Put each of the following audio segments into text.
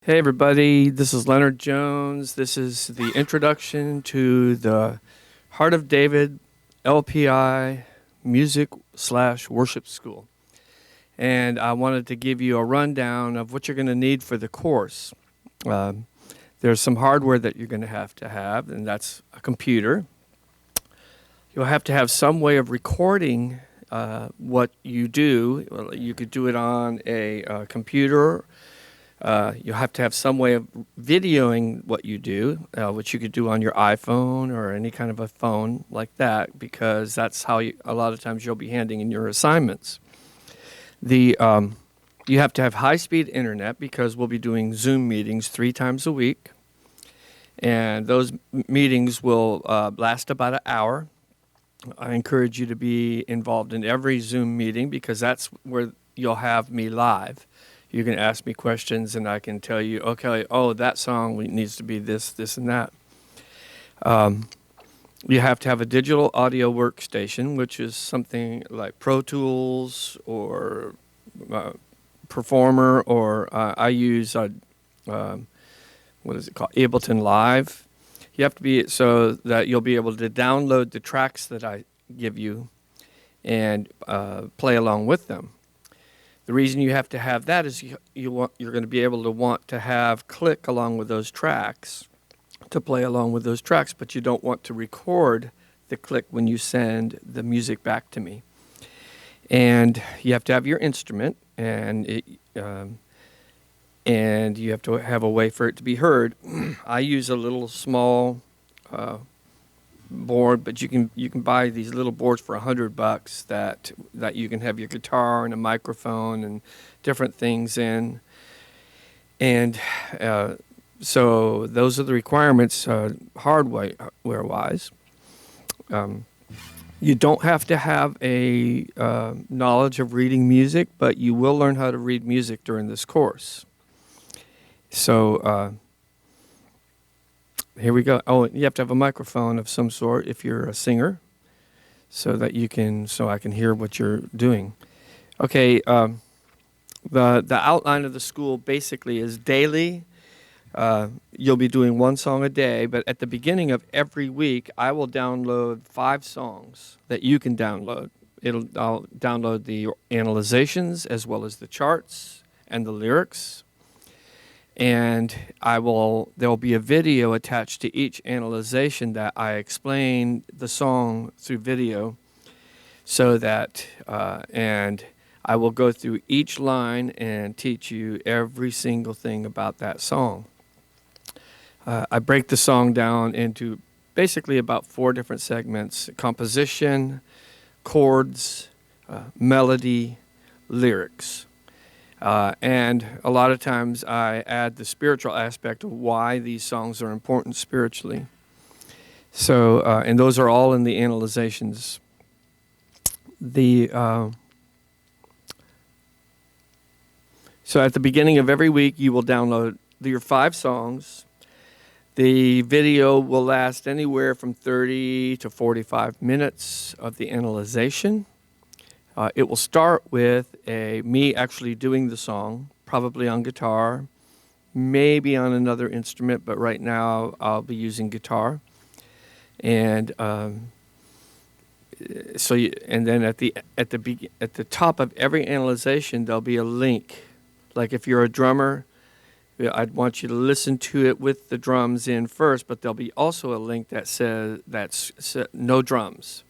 Hey everybody, this is Leonard Jones. This is the introduction to the Heart of David LPI Music/Worship School. And I wanted to give you a rundown of what you're going to need for the course. Um, there's some hardware that you're going to have, and that's a computer. You'll have to have some way of recording what you do. Well, you could do it on a computer. You'll have to have some way of videoing what you do, which you could do on your iPhone or any kind of a phone like that, because that's how a lot of times you'll be handing in your assignments. You have to have high-speed internet because we'll be doing Zoom meetings 3 times a week, and those meetings will last about an hour. I encourage you to be involved in every Zoom meeting because that's where you'll have me live. You can ask me questions and I can tell you, okay, that song needs to be this, this, and that. You have to have a digital audio workstation, which is something like Pro Tools or Performer, or I use, what is it called, Ableton Live. You have to be so that you'll be able to download the tracks that I give you and play along with them. The reason you have to have that is you're going to be able to want to have click along with those tracks, to play along with those tracks, but you don't want to record the click when you send the music back to me. And you have to have your instrument, and you have to have a way for it to be heard. I use a little small board, but you can buy these little boards for $100 that you can have your guitar and a microphone and different things in. And so those are the requirements hardware-wise. You don't have to have a knowledge of reading music, but you will learn how to read music during this course. So here we go. Oh, you have to have a microphone of some sort if you're a singer, so I can hear what you're doing. Okay, the outline of the school basically is daily. You'll be doing one song a day, but at the beginning of every week, I will download 5 songs that you can download. I'll download the analyzations as well as the charts and the lyrics. And there'll be a video attached to each analyzation that I explain the song through video, so that, and I will go through each line and teach you every single thing about that song. I break the song down into basically about 4 different segments: composition, chords, melody, lyrics. And a lot of times I add the spiritual aspect of why these songs are important spiritually. So, and those are all in the analyzations. So at the beginning of every week, you will download your 5 songs. The video will last anywhere from 30 to 45 minutes of the analyzation. It will start with me actually doing the song, probably on guitar, maybe on another instrument, but right now I'll be using guitar. And and then at the top of every analyzation there'll be a link. Like if you're a drummer, I'd want you to listen to it with the drums in first, but there'll be also a link that says no drums.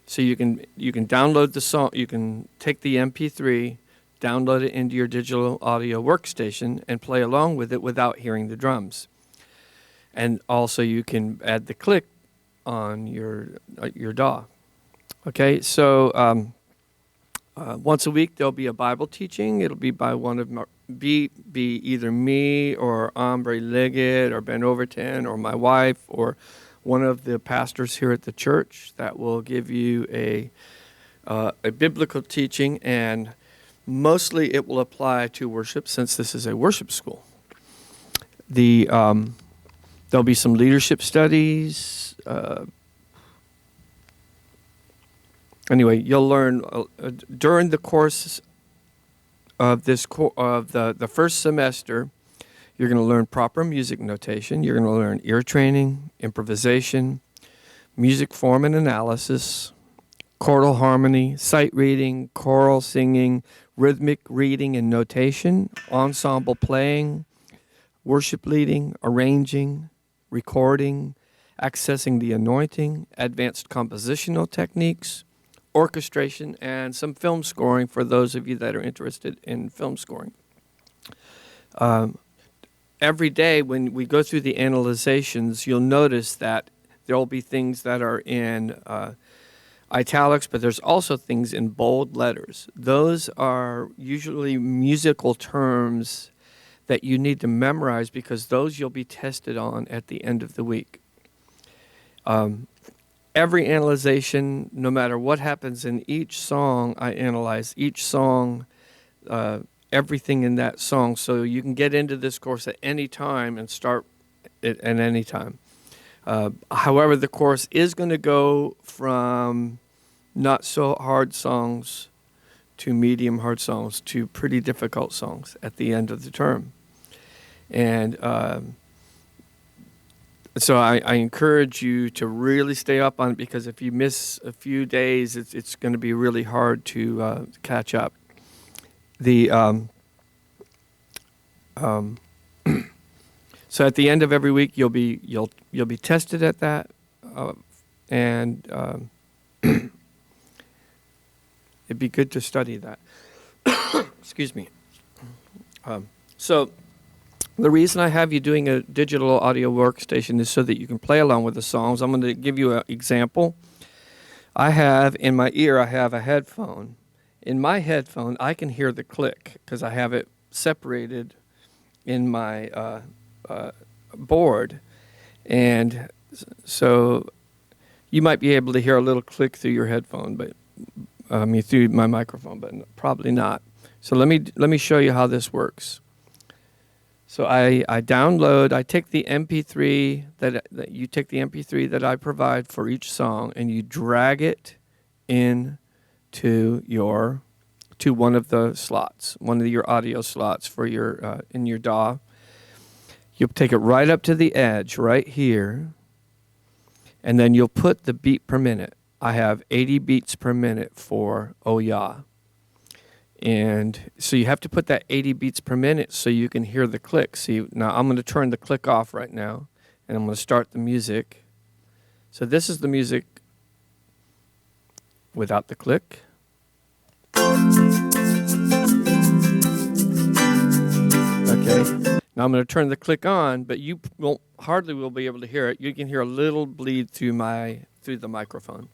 So you can download the song, you can take the MP3, download it into your digital audio workstation, and play along with it without hearing the drums. And also you can add the click on your DAW. Okay, so once a week there'll be a Bible teaching. It'll be by one of be either me or Ambre Liggett or Ben Overton or my wife or one of the pastors here at the church that will give you a biblical teaching, and mostly it will apply to worship since this is a worship school. There'll be some leadership studies. Anyway, you'll learn during the course of the first semester. You're going to learn proper music notation. You're going to learn ear training, improvisation, music form and analysis, chordal harmony, sight reading, choral singing, rhythmic reading and notation, ensemble playing, worship leading, arranging, recording, accessing the anointing, advanced compositional techniques, orchestration, and some film scoring for those of you that are interested in film scoring. Every day when we go through the analyzations, you'll notice that there will be things that are in italics, but there's also things in bold letters. Those are usually musical terms that you need to memorize because those you'll be tested on at the end of the week. Every analyzation, no matter what happens in each song, I analyze each song, everything in that song, so you can get into this course at any time and start it at any time. However, the course is going to go from not so hard songs to medium hard songs to pretty difficult songs at the end of the term. And so I encourage you to really stay up on it, because if you miss a few days, it's going to be really hard to catch up. So at the end of every week, you'll be tested at that, and it'd be good to study that. Excuse me. So the reason I have you doing a digital audio workstation is so that you can play along with the songs. I'm going to give you an example. I have in my ear, I have a headphone. In my headphone, I can hear the click because I have it separated in my board. And so you might be able to hear a little click through your headphone, but through my microphone, but probably not. So let me show you how this works. So I take the MP3 you take the MP3 that I provide for each song, and you drag it in to one of the slots, one of your audio slots for your in your DAW. You'll take it right up to the edge right here, and then you'll put the beat per minute. I have 80 beats per minute for Oh Yeah. And so you have to put that 80 beats per minute so you can hear the click. See, now I'm going to turn the click off right now, and I'm going to start the music. So this is the music without the click. Okay. Now I'm going to turn the click on, but you hardly will be able to hear it. You can hear a little bleed through the microphone.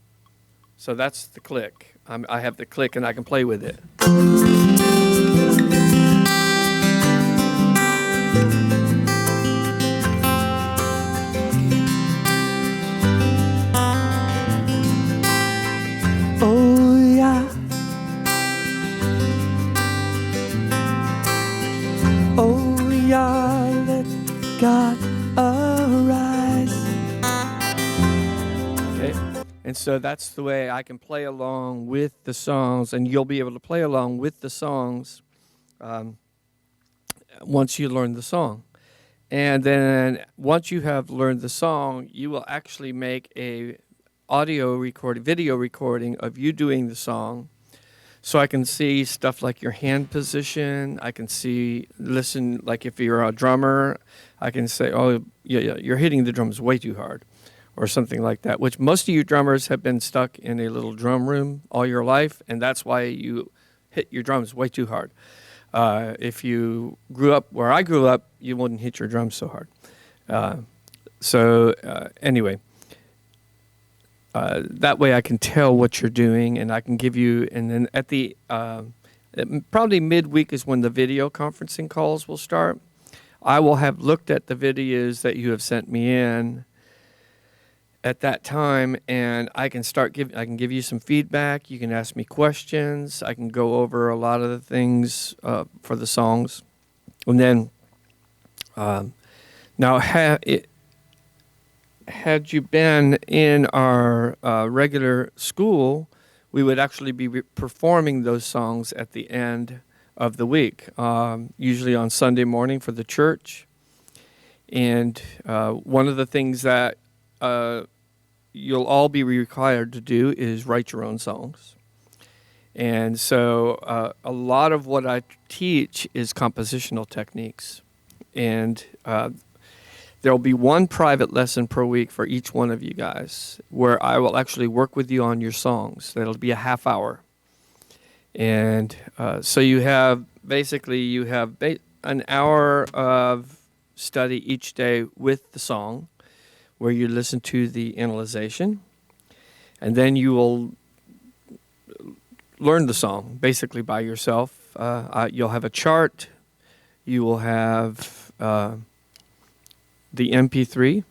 So that's the click. I have the click, and I can play with it. Oh yeah. Oh yeah, let God arise. Okay. And so that's the way I can play along with the songs, and you'll be able to play along with the songs once you learn the song. And then once you have learned the song, you will actually make a video recording of you doing the song. So I can see stuff like your hand position. I can listen, like if you're a drummer, I can say, oh, yeah, you're hitting the drums way too hard, or something like that, which most of you drummers have been stuck in a little drum room all your life, and that's why you hit your drums way too hard. If you grew up where I grew up, you wouldn't hit your drums so hard. Anyway, that way I can tell what you're doing, and I can give you, and then at the, probably midweek is when the video conferencing calls will start. I will have looked at the videos that you have sent me in at that time, and I can I can give you some feedback. You can ask me questions. I can go over a lot of the things for the songs. And then, now had you been in our regular school, we would actually be performing those songs at the end of the week, usually on Sunday morning for the church. And one of the things that you'll all be required to do is write your own songs. And so a lot of what I teach is compositional techniques. And there'll be one private lesson per week for each one of you guys where I will actually work with you on your songs. That'll be a half hour. And so you have an hour of study each day with the song where you listen to the analyzation. And then you will learn the song basically by yourself. You'll have a chart. You will have the MP3,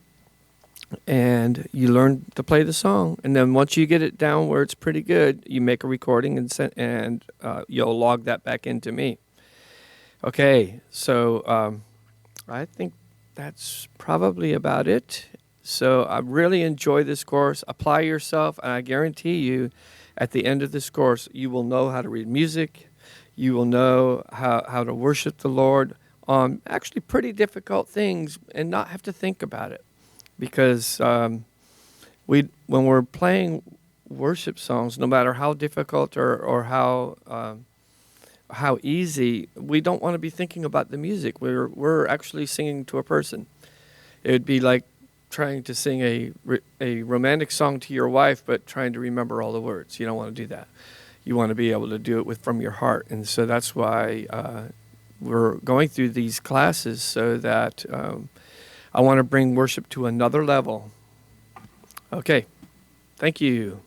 and you learn to play the song. And then once you get it down where it's pretty good, you make a recording and you'll log that back into me. Okay, so I think that's probably about it. So I really enjoy this course. Apply yourself, and I guarantee you, at the end of this course, you will know how to read music. You will know how to worship the Lord on actually pretty difficult things and not have to think about it. Because when we're playing worship songs, no matter how difficult or how easy, we don't want to be thinking about the music. We're actually singing to a person. It would be like trying to sing a romantic song to your wife, but trying to remember all the words. You don't want to do that. You want to be able to do it from your heart. And so that's why we're going through these classes, so that I want to bring worship to another level. Okay, thank you.